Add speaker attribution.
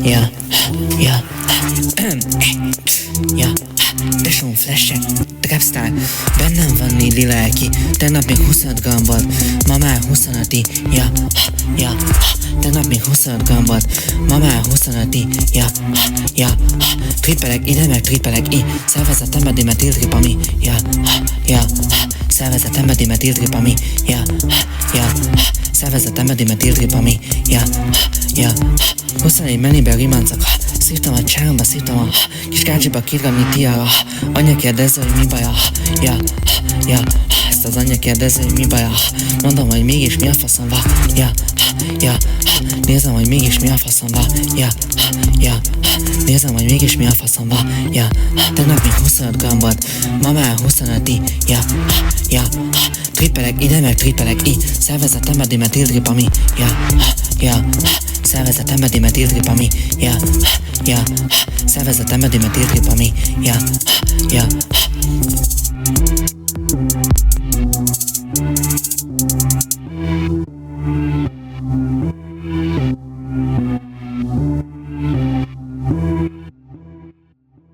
Speaker 1: ja, ja, ja, Besón flashek, trapstyle, bennem van Lili lelki, tegnap még 25 gram volt, ma már 25-i, ja, ja, tegnap még 25 gram volt, ma már 25-i, ja, ja, trippelek ide meg trippelek i, szervezetembe dimetiltripami, ja, ja, szervezetembe dimetiltripami, ja, ja, szervezetembe dimetiltripami, ja, ja, 24 mennyiben rimancok, szívtam a csáromba, szívtam a kis kácsiba kiragni tiára, anya kérdezze, hogy mi baja, ja, ja, ezt az anya kérdezze, hogy mi baja, mondom, hogy mégis mi a faszom van, ja, ja, nézem, hogy mégis mi a faszom van, ja, ja, nézem, hogy mégis mi a faszom van, ja, tegnap még 25 gram volt, ma már 25-i, ja, ja, trippelek ide meg trippelek i, szervezetembe dimetiltripami, ja, ja, szervezetembe dimetiltripami, ja, ja, szervezetembe dimetiltripami, ja, ja,